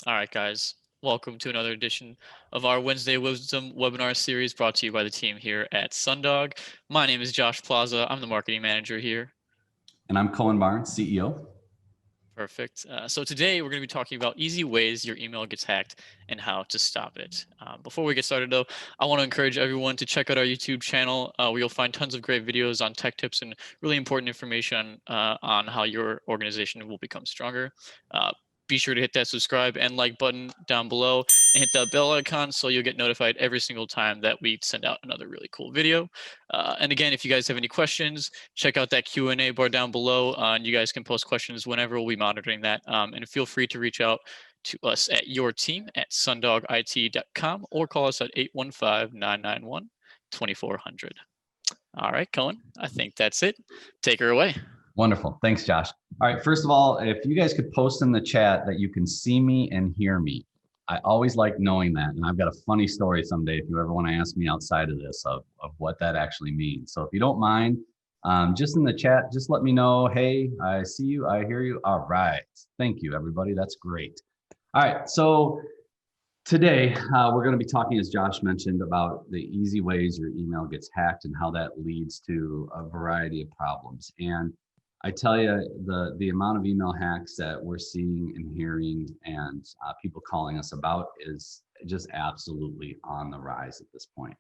All right, guys. Welcome to another edition of our Wednesday Wisdom webinar series brought to you by the team here at Sundog. My name is Josh Plaza. I'm the marketing manager here. And I'm Cohen Barnes, CEO. Perfect. So today we're going to be talking about easy ways your email gets hacked and how to stop it. Before we get started, though, I want to encourage everyone to check out our YouTube channel, where you'll find tons of great videos on tech tips and really important information on how your organization will become stronger. Be sure to hit that subscribe and like button down below and hit that bell icon so you'll get notified every single time that we send out another really cool video. And again, if you guys have any questions, check out that Q&A bar down below, and you guys can post questions whenever. We'll be monitoring that. And feel free to reach out to us at your team at sundogit.com or call us at 815-991-2400. All right, Cohen, I think that's it. Take her away. Wonderful. Thanks, Josh. All right. First of all, if you guys could post in the chat that you can see me and hear me. I always like knowing that. And I've got a funny story someday if you ever want to ask me outside of this of what that actually means. So if you don't mind, just in the chat, just let me know, hey, I see you, I hear you. All right. Thank you, everybody. That's great. All right. So today, we're going to be talking, as Josh mentioned, about the easy ways your email gets hacked and how that leads to a variety of problems. And I tell you, the amount of email hacks that we're seeing and hearing and people calling us about is just absolutely on the rise at this point.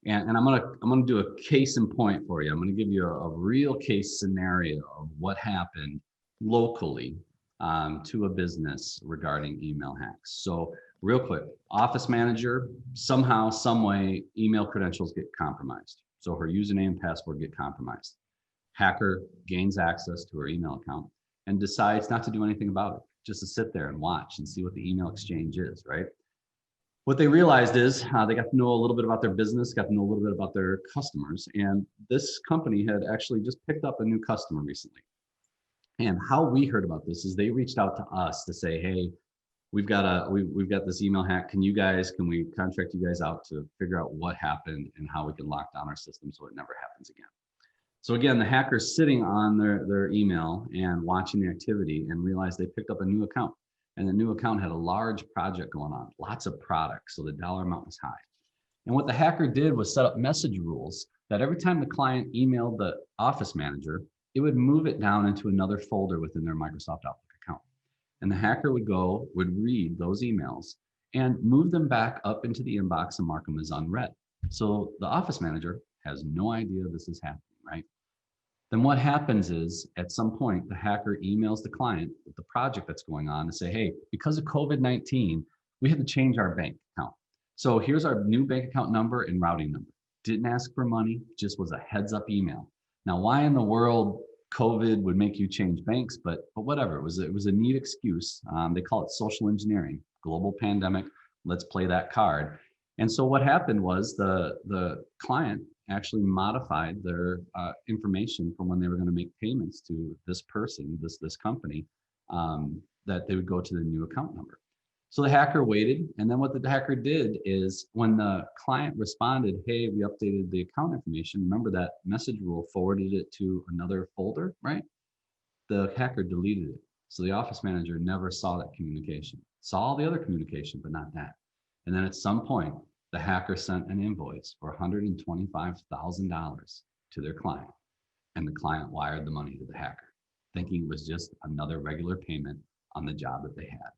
And I'm gonna do a case in point for you. I'm gonna give you a real case scenario of what happened locally to a business regarding email hacks. So real quick, office manager, somehow, some way, email credentials get compromised. So her username and password get compromised. Hacker gains access to her email account and decides not to do anything about it, just to sit there and watch and see what the email exchange is, right? What they realized is they got to know a little bit about their business, got to know a little bit about their customers. And this company had actually just picked up a new customer recently. And how we heard about this is they reached out to us to say, hey, we've got this email hack. Can we contract you guys out to figure out what happened and how we can lock down our system so it never happens again? So again, the hacker's sitting on their email and watching the activity and realized they picked up a new account. And the new account had a large project going on, lots of products, so the dollar amount was high. And what the hacker did was set up message rules that every time the client emailed the office manager, it would move it down into another folder within their Microsoft Outlook account. And the hacker would read those emails and move them back up into the inbox and mark them as unread. So the office manager has no idea this is happening, right? Then what happens is at some point, the hacker emails the client with the project that's going on and say, hey, because of COVID-19, we had to change our bank account. So here's our new bank account number and routing number. Didn't ask for money, just was a heads up email. Now, why in the world COVID would make you change banks, but whatever, it was a neat excuse. They call it social engineering, global pandemic, let's play that card. And so what happened was the client actually modified their information from when they were going to make payments to this person, this company, that they would go to the new account number. So the hacker waited, and then what the hacker did is when the client responded, hey, we updated the account information, remember that message rule forwarded it to another folder, right? The hacker deleted it. So the office manager never saw that communication, saw all the other communication, but not that. And then at some point, the hacker sent an invoice for $125,000 to their client, and the client wired the money to the hacker, thinking it was just another regular payment on the job that they had.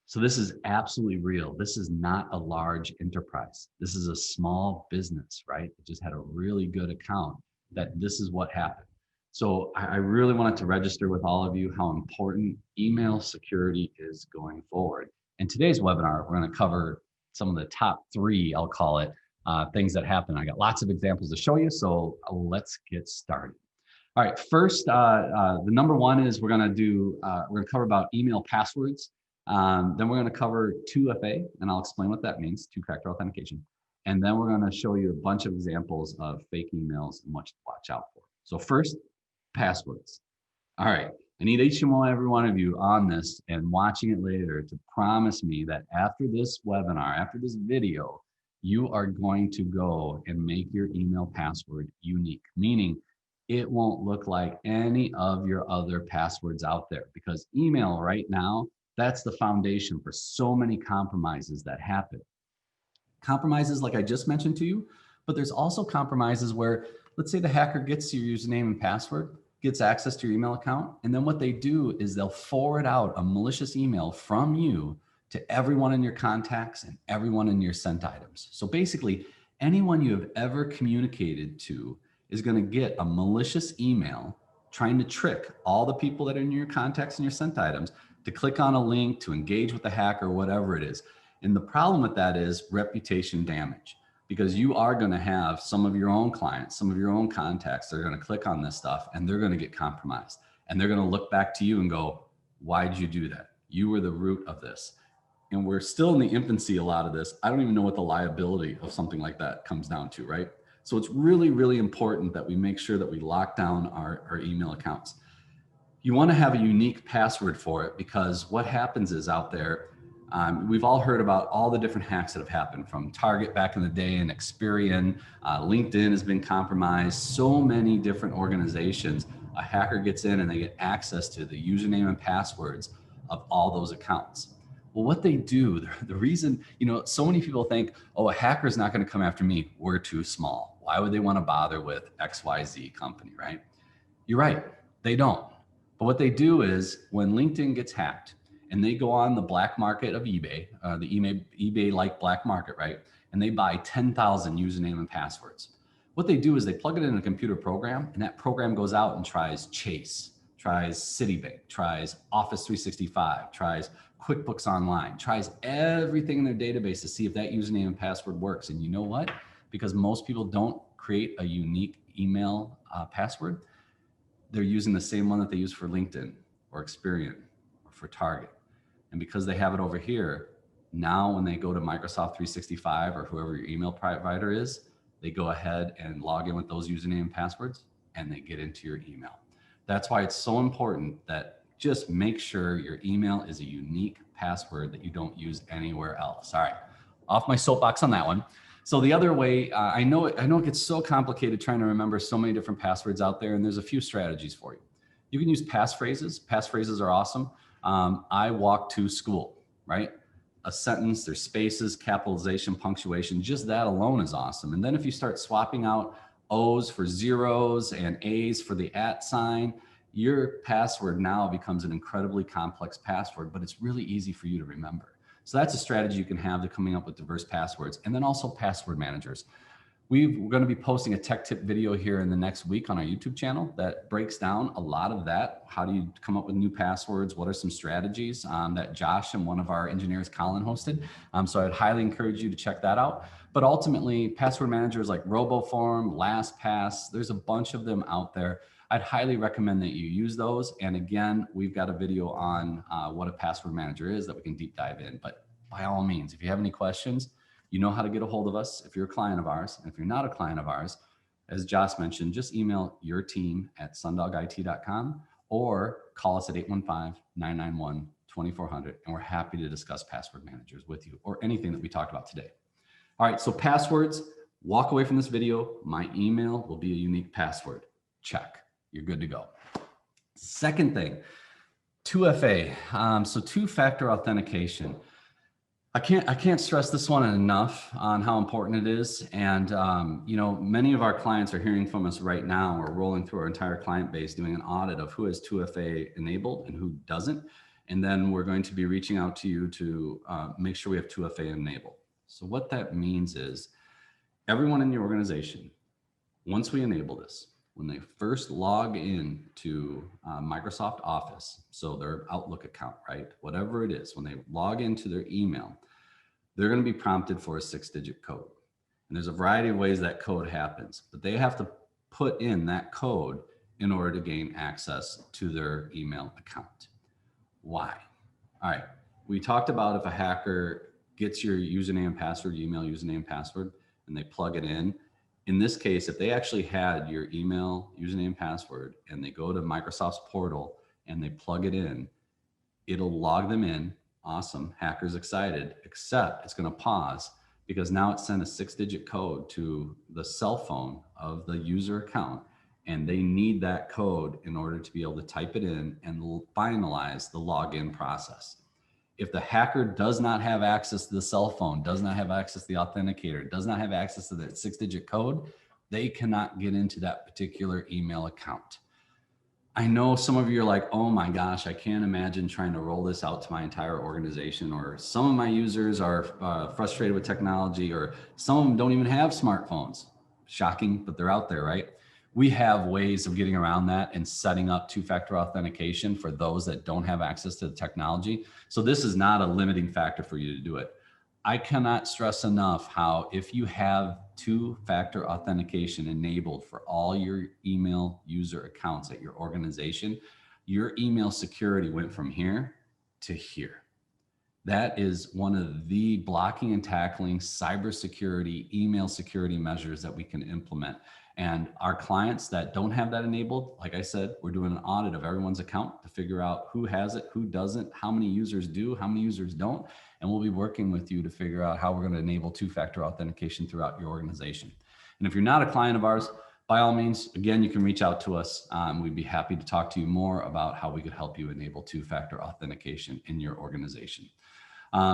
So this is absolutely real. This is not a large enterprise. This is a small business, right? It just had a really good account that this is what happened. So I really wanted to register with all of you how important email security is going forward. In today's webinar, we're going to cover some of the top 3, I'll call it, things that happen. I got lots of examples to show you, so let's get started. All right, first, the number 1 is we're going to cover about email passwords. Then we're going to cover 2FA, and I'll explain what that means, two-factor authentication. And then we're going to show you a bunch of examples of fake emails and what to watch out for. So first, passwords. All right, I need each and every one of you on this and watching it later to promise me that after this webinar, after this video, you are going to go and make your email password unique, meaning it won't look like any of your other passwords out there, because email right now That's the foundation for so many compromises that happen. Compromises like I just mentioned to you, but there's also compromises where, let's say the hacker gets your username and password, gets access to your email account, and then what they do is they'll forward out a malicious email from you to everyone in your contacts and everyone in your sent items. So basically, anyone you have ever communicated to is going to get a malicious email trying to trick all the people that are in your contacts and your sent items to click on a link, to engage with the hacker, whatever it is. And the problem with that is reputation damage, because you are going to have some of your own clients, some of your own contacts that are going to click on this stuff and they're going to get compromised. And they're going to look back to you and go, why'd you do that? You were the root of this. And we're still in the infancy, a lot of this. I don't even know what the liability of something like that comes down to, right? So it's really, really important that we make sure that we lock down our email accounts. You want to have a unique password for it, because what happens is out there, we've all heard about all the different hacks that have happened, from Target back in the day and Experian. LinkedIn has been compromised. So many different organizations, a hacker gets in and they get access to the username and passwords of all those accounts. Well, what they do, the reason, so many people think, oh, a hacker is not going to come after me. We're too small. Why would they want to bother with XYZ company, right? You're right. They don't. But what they do is when LinkedIn gets hacked and they go on the black market of eBay, the eBay-like black market, right? And they buy 10,000 username and passwords. What they do is they plug it in a computer program, and that program goes out and tries Chase, tries Citibank, tries Office 365, tries QuickBooks Online, tries everything in their database to see if that username and password works. And you know what? Because most people don't create a unique email password, they're using the same one that they use for LinkedIn or Experian or for Target. And because they have it over here, now when they go to Microsoft 365 or whoever your email provider is, they go ahead and log in with those username and passwords and they get into your email. That's why it's so important that just make sure your email is a unique password that you don't use anywhere else. All right, off my soapbox on that one. So the other way, I know it gets so complicated trying to remember so many different passwords out there, and there's a few strategies for you. You can use passphrases. Passphrases are awesome. I walk to school, right? A sentence, there's spaces, capitalization, punctuation, just that alone is awesome. And then if you start swapping out O's for zeros and A's for the @ sign, your password now becomes an incredibly complex password, but it's really easy for you to remember. So that's a strategy you can have to coming up with diverse passwords. And then also password managers. We're going to be posting a tech tip video here in the next week on our YouTube channel that breaks down a lot of that. How do you come up with new passwords? What are some strategies that Josh and one of our engineers, Colin, hosted? So I'd highly encourage you to check that out. But ultimately, password managers like RoboForm, LastPass, there's a bunch of them out there. I'd highly recommend that you use those. And again, we've got a video on what a password manager is that we can deep dive in. But by all means, if you have any questions, you know how to get a hold of us if you're a client of ours. And if you're not a client of ours, as Josh mentioned, just email your team at sundogit.com or call us at 815-991-2400. And we're happy to discuss password managers with you or anything that we talked about today. All right, so passwords, walk away from this video. My email will be a unique password. Check, you're good to go. Second thing, 2FA, so two-factor authentication. I can't stress this one enough on how important it is. And, many of our clients are hearing from us right now. We're rolling through our entire client base, doing an audit of who has 2FA enabled and who doesn't. And then we're going to be reaching out to you to make sure we have 2FA enabled. So what that means is everyone in your organization, once we enable this, when they first log in to Microsoft Office, so their Outlook account, right? Whatever it is, when they log into their email, they're going to be prompted for a 6-digit code. And there's a variety of ways that code happens, but they have to put in that code in order to gain access to their email account. Why? All right. We talked about if a hacker gets your username and password, email username and password, and they plug it in. In this case, if they actually had your email, username, and password, and they go to Microsoft's portal and they plug it in, it'll log them in. Awesome. Hacker's excited, except it's going to pause because now it sent a 6-digit code to the cell phone of the user account, and they need that code in order to be able to type it in and finalize the login process. if the hacker does not have access to the cell phone, does not have access to the authenticator, does not have access to that 6-digit code, they cannot get into that particular email account. I know some of you are like, oh my gosh, I can't imagine trying to roll this out to my entire organization, or some of my users are frustrated with technology, or some of them don't even have smartphones. Shocking, but they're out there, right? We have ways of getting around that and setting up two-factor authentication for those that don't have access to the technology. So this is not a limiting factor for you to do it. I cannot stress enough how if you have two-factor authentication enabled for all your email user accounts at your organization, your email security went from here to here. That is one of the blocking and tackling cybersecurity, email security measures that we can implement. And our clients that don't have that enabled, like I said, we're doing an audit of everyone's account to figure out who has it, who doesn't, how many users do, how many users don't. And we'll be working with you to figure out how we're going to enable two-factor authentication throughout your organization. And if you're not a client of ours, by all means, again, you can reach out to us. We'd be happy to talk to you more about how we could help you enable two-factor authentication in your organization.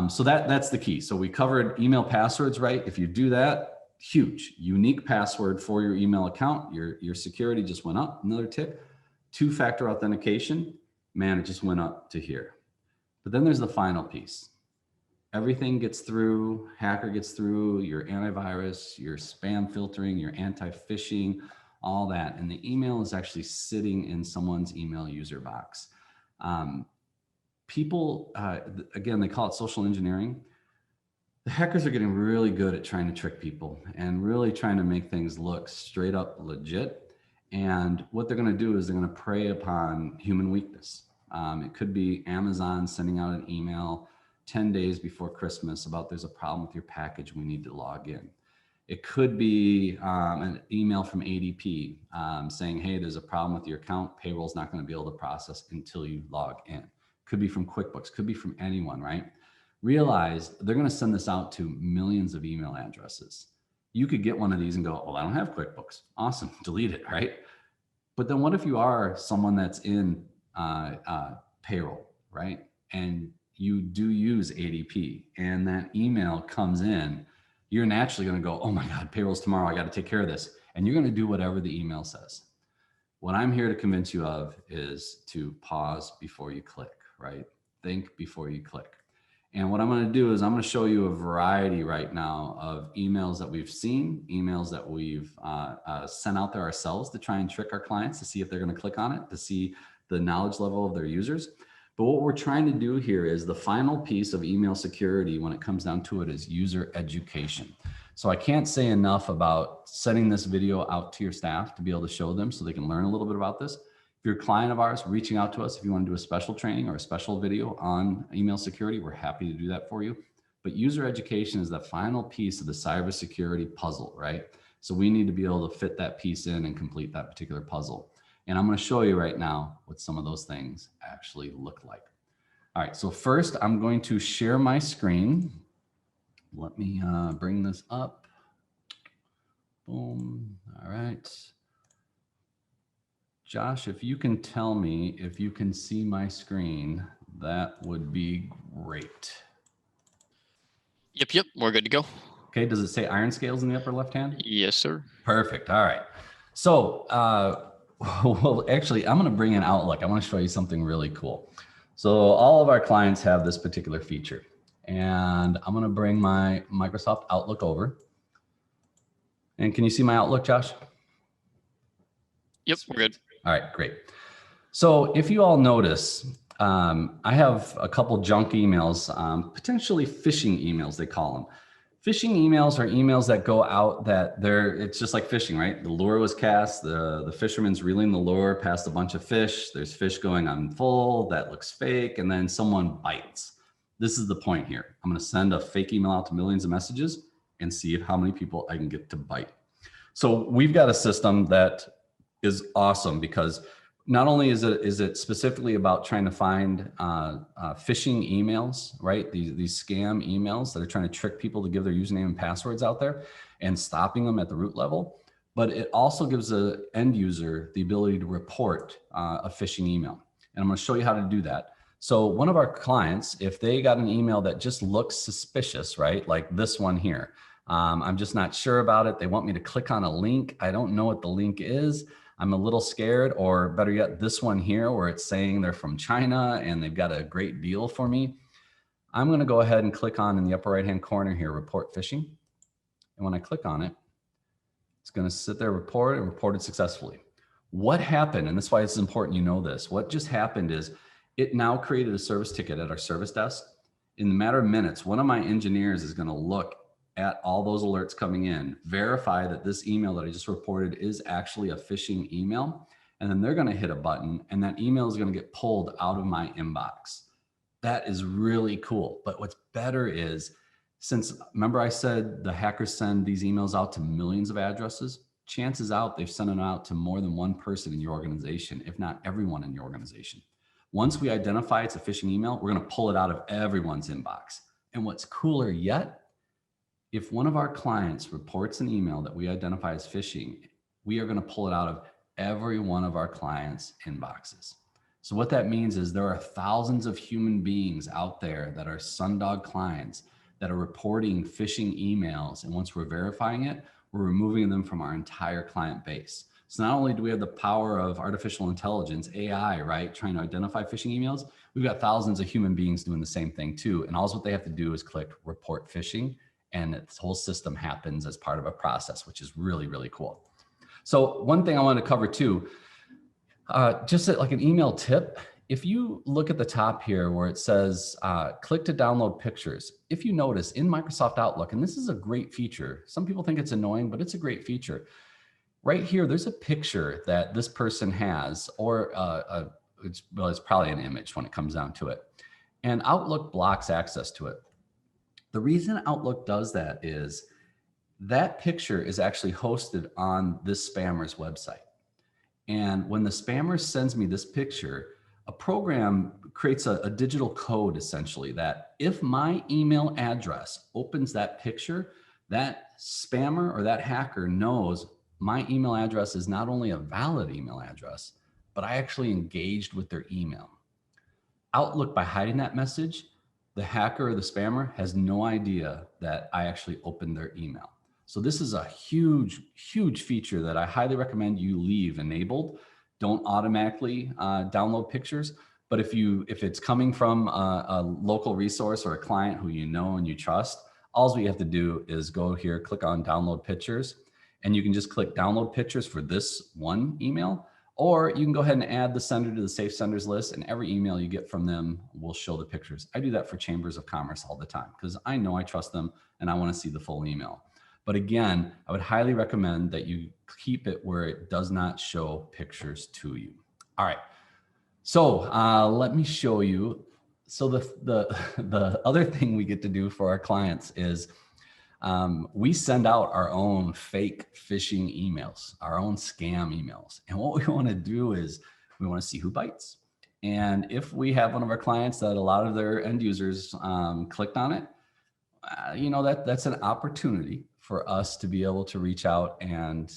So that's the key. So we covered email passwords, right? If you do that, huge, unique password for your email account, your security just went up. Another tip, two-factor authentication, man, it just went up to here. But then there's the final piece. Everything gets through, hacker gets through, your antivirus, your spam filtering, your anti-phishing, all that. And the email is actually sitting in someone's email user box. People, again, they call it social engineering. The hackers are getting really good at trying to trick people and really trying to make things look straight up legit. And what they're going to do is they're going to prey upon human weakness. It could be Amazon sending out an email 10 days before Christmas about there's a problem with your package, we need to log in. It could be an email from ADP saying, hey, there's a problem with your account. Payroll's not going to be able to process until you log in. Could be from QuickBooks, could be from anyone, right? Realize they're going to send this out to millions of email addresses. You could get one of these and go, well, I don't have QuickBooks. Awesome, delete it, right? But then what if you are someone that's in payroll, right? And you do use ADP and that email comes in, you're naturally going to go, oh my God, payroll's tomorrow. I got to take care of this. And you're going to do whatever the email says. What I'm here to convince you of is to pause before you click, right? Think before you click. And what I'm going to do is I'm going to show you a variety right now of emails that we've seen, emails that we've sent out there ourselves to try and trick our clients to see if they're going to click on it, to see the knowledge level of their users. But what we're trying to do here is the final piece of email security when it comes down to it is user education. So I can't say enough about sending this video out to your staff to be able to show them so they can learn a little bit about this. If you're a client of ours, reaching out to us, if you want to do a special training or a special video on email security, we're happy to do that for you. But user education is the final piece of the cybersecurity puzzle, right? So we need to be able to fit that piece in and complete that particular puzzle. And I'm going to show you right now what some of those things actually look like. All right, so first I'm going to share my screen. Let me bring this up. Boom. All right. Josh, if you can tell me if you can see my screen, that would be great. Yep, we're good to go. Okay, does it say iron scales in the upper left hand? Yes, sir. Perfect. All right. So, well, actually, I'm going to bring in Outlook. I want to show you something really cool. So all of our clients have this particular feature. And I'm going to bring my Microsoft Outlook over. And can you see my Outlook, Josh? Yep, we're good. All right, great. So if you all notice, I have a couple junk emails, potentially phishing emails, they call them. Phishing emails are emails that go out that it's just like fishing, right? The lure was cast, the fisherman's reeling the lure past a bunch of fish. There's fish going on full, that looks fake, and then someone bites. This is the point here. I'm going to send a fake email out to millions of messages and see how many people I can get to bite. So we've got a system that is awesome because not only is it specifically about trying to find phishing emails, right? These scam emails that are trying to trick people to give their username and passwords out there and stopping them at the root level, but it also gives the end user the ability to report a phishing email. And I'm going to show you how to do that. So one of our clients, if they got an email that just looks suspicious, right? Like this one here, I'm just not sure about it. They want me to click on a link. I don't know what the link is. I'm a little scared, or better yet, this one here where it's saying they're from China and they've got a great deal for me. I'm going to go ahead and click on in the upper right-hand corner here, report phishing. And when I click on it, it's going to sit there, report, and report it successfully. What happened, and that's why it's important you know this, what just happened is it now created a service ticket at our service desk. In a matter of minutes, one of my engineers is going to look at all those alerts coming in, verify that this email that I just reported is actually a phishing email, and then they're going to hit a button, and that email is going to get pulled out of my inbox. That is really cool. But what's better is, since remember I said the hackers send these emails out to millions of addresses, chances out they've sent it out to more than one person in your organization, if not everyone in your organization. Once we identify it's a phishing email, we're going to pull it out of everyone's inbox. And what's cooler yet, if one of our clients reports an email that we identify as phishing, we are going to pull it out of every one of our clients' inboxes. So what that means is there are thousands of human beings out there that are Sundog clients that are reporting phishing emails. And once we're verifying it, we're removing them from our entire client base. So not only do we have the power of artificial intelligence, AI, right, trying to identify phishing emails, we've got thousands of human beings doing the same thing too. And all what they have to do is click report phishing, and this whole system happens as part of a process, which is really, really cool. So one thing I want to cover too, just like an email tip, if you look at the top here where it says, click to download pictures, if you notice in Microsoft Outlook, and this is a great feature, some people think it's annoying, but it's a great feature. Right here, there's a picture that this person has, or it's probably an image when it comes down to it. And Outlook blocks access to it. The reason Outlook does that is that picture is actually hosted on this spammer's website. And when the spammer sends me this picture, a program creates a digital code essentially that if my email address opens that picture, that spammer or that hacker knows my email address is not only a valid email address, but I actually engaged with their email. Outlook, by hiding that message, the hacker or the spammer has no idea that I actually opened their email. So this is a huge, huge feature that I highly recommend you leave enabled. Don't automatically download pictures, but if it's coming from a local resource or a client who you know and you trust, all we have to do is go here, click on download pictures, and you can just click download pictures for this one email, or you can go ahead and add the sender to the safe senders list, and every email you get from them will show the pictures. I do that for chambers of commerce all the time because I know I trust them and I want to see the full email. But again, I would highly recommend that you keep it where it does not show pictures to you. All right, so let me show you. So the other thing we get to do for our clients is we send out our own fake phishing emails, our own scam emails. And what we want to do is we want to see who bites. And if we have one of our clients that a lot of their end users clicked on it, that's an opportunity for us to be able to reach out and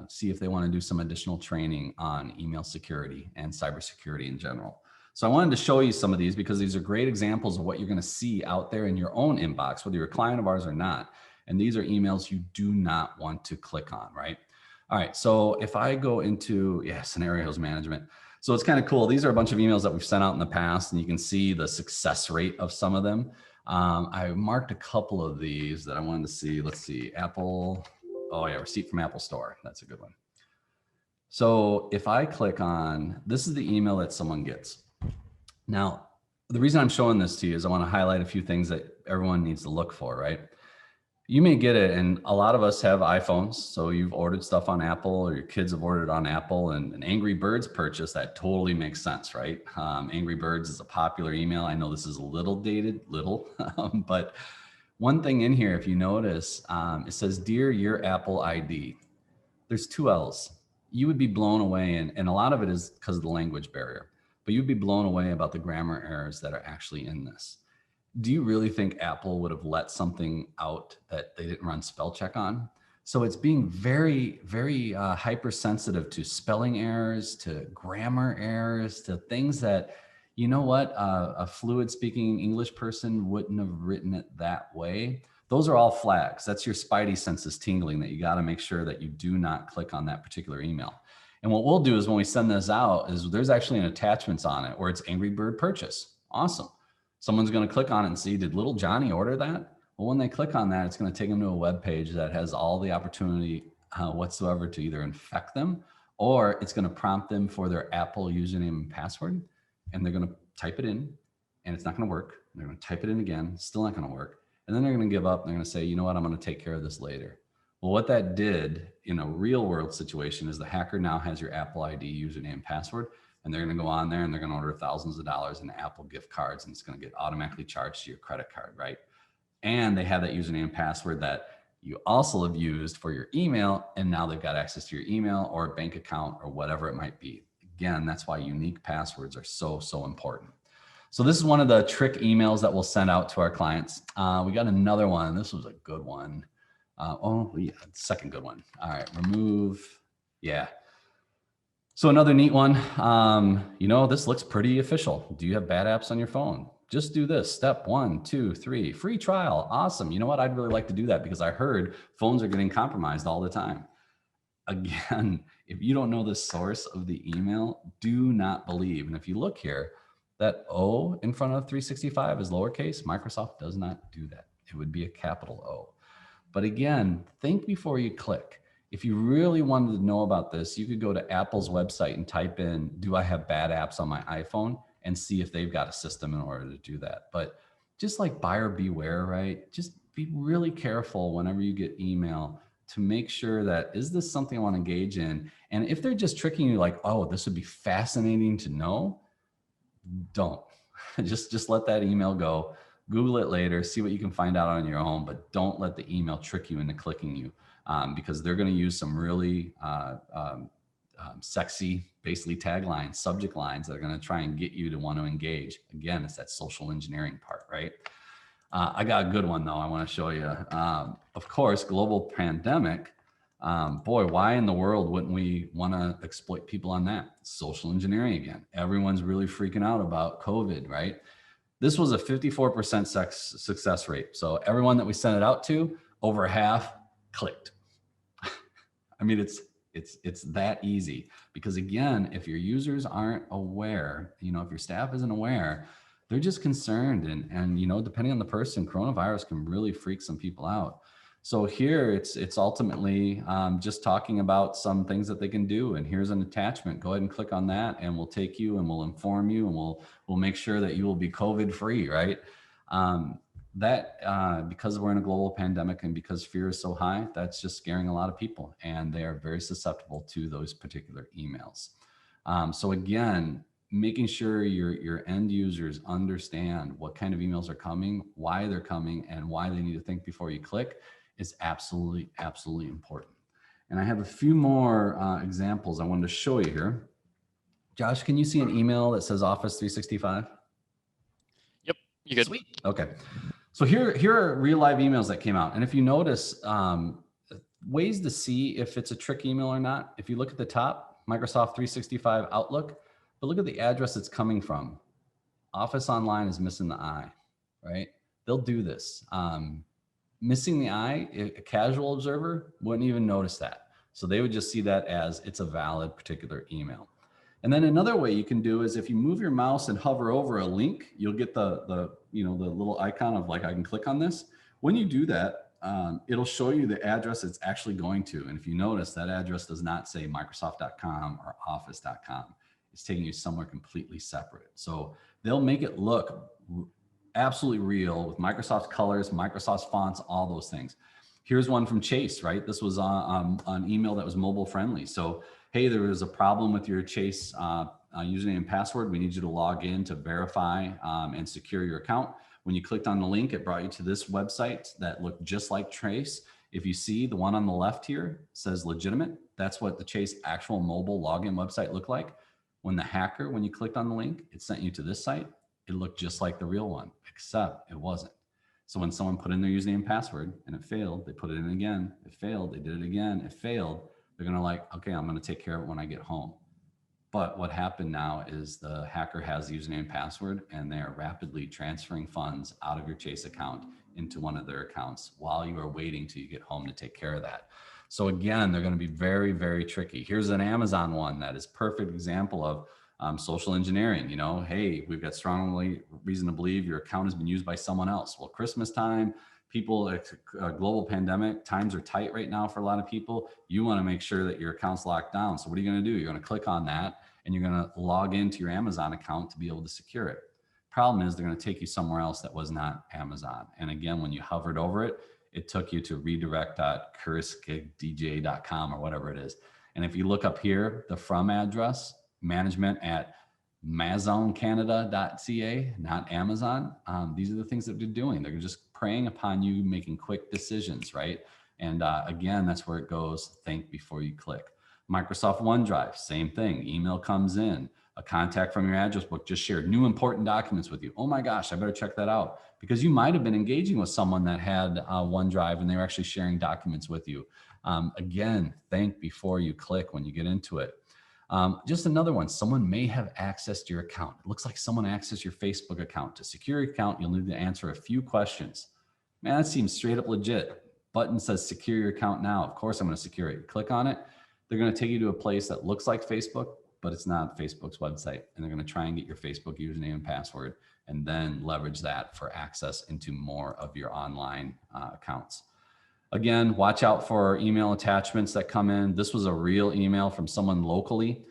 see if they want to do some additional training on email security and cybersecurity in general. So I wanted to show you some of these because these are great examples of what you're going to see out there in your own inbox, whether you're a client of ours or not. And these are emails you do not want to click on, right? All right, so if I go into scenarios management, so it's kind of cool. These are a bunch of emails that we've sent out in the past, and you can see the success rate of some of them. I marked a couple of these that I wanted to see. Let's see, Apple. Oh yeah, receipt from Apple Store. That's a good one. So if I click on, this is the email that someone gets. Now, the reason I'm showing this to you is I want to highlight a few things that everyone needs to look for, right? You may get it, and a lot of us have iPhones, so you've ordered stuff on Apple, or your kids have ordered on Apple, and an Angry Birds purchase, that totally makes sense, right? Angry Birds is a popular email. I know this is a little dated, but one thing in here, if you notice, it says, "Dear your Apple ID." There's two L's. You would be blown away, and a lot of it is because of the language barrier, but you'd be blown away about the grammar errors that are actually in this. Do you really think Apple would have let something out that they didn't run spell check on? So it's being very, very hypersensitive to spelling errors, to grammar errors, to things that, You know what? A fluid speaking English person wouldn't have written it that way. Those are all flags. That's your spidey senses tingling that you got to make sure that you do not click on that particular email. And what we'll do is when we send this out is there's actually an attachments on it where it's Angry Bird purchase. Awesome. Someone's going to click on it and see, did little Johnny order that? Well, when they click on that, it's going to take them to a web page that has all the opportunity whatsoever to either infect them, or it's going to prompt them for their Apple username and password. And they're going to type it in and it's not going to work. They're going to type it in again, still not going to work. And then they're going to give up. And they're going to say, you know what, I'm going to take care of this later. Well, what that did in a real world situation is the hacker now has your Apple ID username and password, and they're going to go on there and they're going to order thousands of dollars in Apple gift cards, and it's going to get automatically charged to your credit card, right? And they have that username and password that you also have used for your email, and now they've got access to your email or bank account or whatever it might be. Again, that's why unique passwords are so important. So this is one of the trick emails that we'll send out to our clients. We got another one. This was a good one. Second good one. All right, remove. Yeah. So another neat one. This looks pretty official. Do you have bad apps on your phone? Just do this. Step 1, 2, 3, free trial. Awesome. You know what? I'd really like to do that because I heard phones are getting compromised all the time. Again, if you don't know the source of the email, do not believe. And if you look here, that O in front of 365 is lowercase. Microsoft does not do that. It would be a capital O. But again, think before you click. If you really wanted to know about this, you could go to Apple's website and type in, do I have bad apps on my iPhone? And see if they've got a system in order to do that. But just like buyer beware, right? Just be really careful whenever you get email to make sure that, is this something I want to engage in? And if they're just tricking you like, oh, this would be fascinating to know, don't. just let that email go. Google it later, see what you can find out on your own, but don't let the email trick you into clicking you because they're going to use some really sexy, basically taglines, subject lines that are going to try and get you to want to engage. Again, it's that social engineering part, right? I got a good one though I want to show you. Of course, global pandemic. Boy, why in the world wouldn't we want to exploit people on that? Social engineering again. Everyone's really freaking out about COVID, right? This was a 54% success rate. So everyone that we sent it out to, over half clicked. I mean, it's that easy because again, if your users aren't aware, if your staff isn't aware, they're just concerned. And depending on the person, coronavirus can really freak some people out. So here it's ultimately just talking about some things that they can do. And here's an attachment. Go ahead and click on that and we'll take you and we'll inform you and we'll make sure that you will be COVID free, right? Because we're in a global pandemic and because fear is so high, that's just scaring a lot of people and they are very susceptible to those particular emails. So again, making sure your end users understand what kind of emails are coming, why they're coming, and why they need to think before you click is absolutely important. And I have a few more examples I wanted to show you here. Josh, can you see an email that says Office 365? Yep, you good. Sweet. Okay. So here are real live emails that came out. And if you notice, ways to see if it's a trick email or not, if you look at the top, Microsoft 365 Outlook, but look at the address it's coming from. Office Online is missing the I, right? They'll do this. Missing the I, a casual observer wouldn't even notice that. So they would just see that as it's a valid particular email. And then another way you can do is if you move your mouse and hover over a link, you'll get the little icon of like, I can click on this. When you do that, it'll show you the address it's actually going to. And if you notice, that address does not say Microsoft.com or Office.com. It's taking you somewhere completely separate. So they'll make it look absolutely real with Microsoft's colors, Microsoft's fonts, all those things. Here's one from Chase, right? This was an email that was mobile friendly. So, hey, there was a problem with your Chase username and password. We need you to log in to verify and secure your account. When you clicked on the link, it brought you to this website that looked just like Chase. If you see the one on the left here says legitimate, that's what the Chase actual mobile login website looked like. When you clicked on the link, it sent you to this site. It looked just like the real one, except it wasn't. So when someone put in their username and password and it failed, they put it in again, it failed, they did it again, it failed. They're gonna like, okay, I'm gonna take care of it when I get home. But what happened now is the hacker has the username and password, and they are rapidly transferring funds out of your Chase account into one of their accounts while you are waiting till you get home to take care of that. So again, they're going to be very, very tricky. Here's an Amazon one that is perfect example of social engineering. You know, hey, we've got strongly reason to believe your account has been used by someone else. Well, Christmas time, people, it's a global pandemic, times are tight right now for a lot of people. You want to make sure that your account's locked down. So what are you going to do? You're going to click on that and you're going to log into your Amazon account to be able to secure it. Problem is they're going to take you somewhere else that was not Amazon. And again, when you hovered over it, it took you to redirect.kuriskdj.com or whatever it is. And if you look up here, the from address, management@mazoncanada.ca, not Amazon. These are the things that they're doing. They're just preying upon you making quick decisions, right? And again, that's where it goes, think before you click. Microsoft OneDrive, same thing. Email comes in, a contact from your address book just shared new important documents with you. Oh my gosh, I better check that out, because you might have been engaging with someone that had OneDrive and they were actually sharing documents with you. Again, think before you click when you get into it. Just another one, someone may have accessed your account. It looks like someone accessed your Facebook account. To secure your account, you'll need to answer a few questions. Man, that seems straight up legit. Button says secure your account now. Of course I'm going to secure it. Click on it. They're going to take you to a place that looks like Facebook, but it's not Facebook's website. And they're going to try and get your Facebook username and password and then leverage that for access into more of your online accounts. Again, watch out for email attachments that come in. This was a real email from someone locally.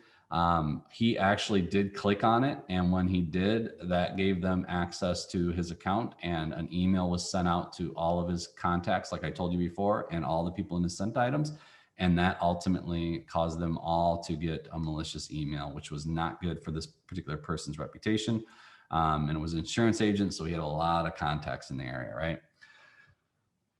He actually did click on it. And when he did, that gave them access to his account, and an email was sent out to all of his contacts, like I told you before, and all the people in his sent items. And that ultimately caused them all to get a malicious email, which was not good for this particular person's reputation. And it was an insurance agent, so he had a lot of contacts in the area, right?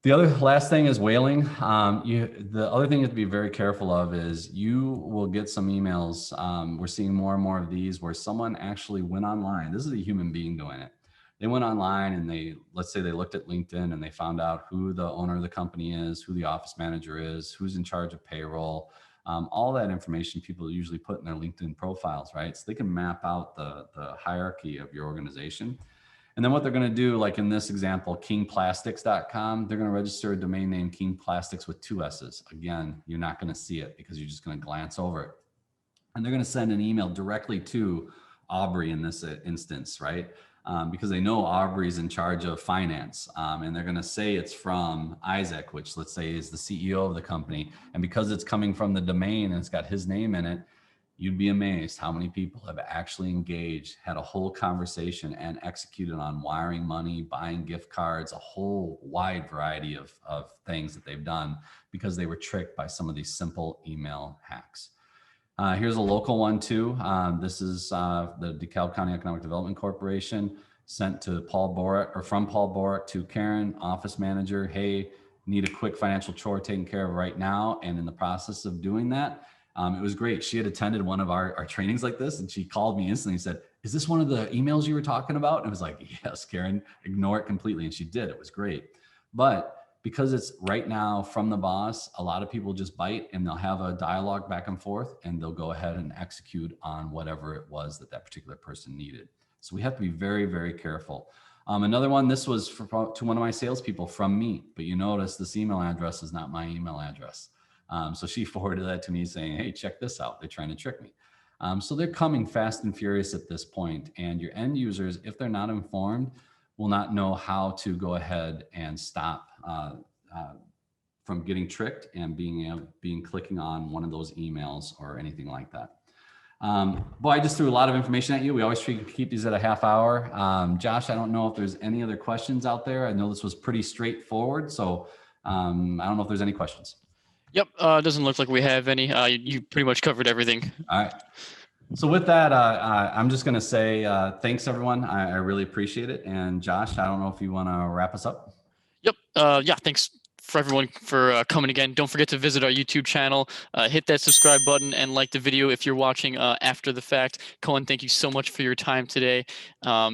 The other last thing is whaling. The other thing you have to be very careful of is you will get some emails. We're seeing more and more of these where someone actually went online. This is a human being doing it. They went online and let's say they looked at LinkedIn and they found out who the owner of the company is, who the office manager is, who's in charge of payroll. All that information people usually put in their LinkedIn profiles, right? So they can map out the hierarchy of your organization. And then what they're going to do, like in this example, kingplastics.com, they're going to register a domain name King Plastics with 2 S's. Again, you're not going to see it because you're just going to glance over it. And they're going to send an email directly to Aubrey in this instance, right? Because they know Aubrey's in charge of finance. And they're going to say it's from Isaac, which let's say is the CEO of the company. And because it's coming from the domain and it's got his name in it, you'd be amazed how many people have actually engaged, had a whole conversation and executed on wiring money, buying gift cards, a whole wide variety of things that they've done because they were tricked by some of these simple email hacks. Here's a local one too. This is the DeKalb County Economic Development Corporation, sent to Paul Borick, or from Paul Borick to Karen, office manager. Hey, need a quick financial chore taken care of right now. And in the process of doing that, it was great. She had attended one of our trainings like this, and she called me instantly and said, is this one of the emails you were talking about? And I was like, yes, Karen, ignore it completely. And she did. It was great. But because it's right now from the boss, a lot of people just bite and they'll have a dialogue back and forth and they'll go ahead and execute on whatever it was that that particular person needed. So we have to be very, very careful. Another one, this was to one of my salespeople from me, but you notice this email address is not my email address. So she forwarded that to me saying, hey, check this out. They're trying to trick me. So they're coming fast and furious at this point. And your end users, if they're not informed, will not know how to go ahead and stop from getting tricked and being clicking on one of those emails or anything like that. Boy, I just threw a lot of information at you. We always try to keep these at a half hour. Josh, I don't know if there's any other questions out there. I know this was pretty straightforward. So I don't know if there's any questions. Yep, doesn't look like we have any. You pretty much covered everything. All right. So with that, I'm just going to say thanks, everyone. I really appreciate it. And Josh, I don't know if you want to wrap us up. Yep. Yeah, thanks for everyone for coming again. Don't forget to visit our YouTube channel, hit that subscribe button and like the video if you're watching after the fact. Cohen, thank you so much for your time today.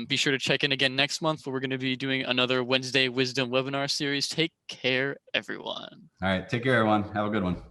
Be sure to check in again next month where we're going to be doing another Wednesday Wisdom webinar series. Take care, everyone. All right. Take care, everyone. Have a good one.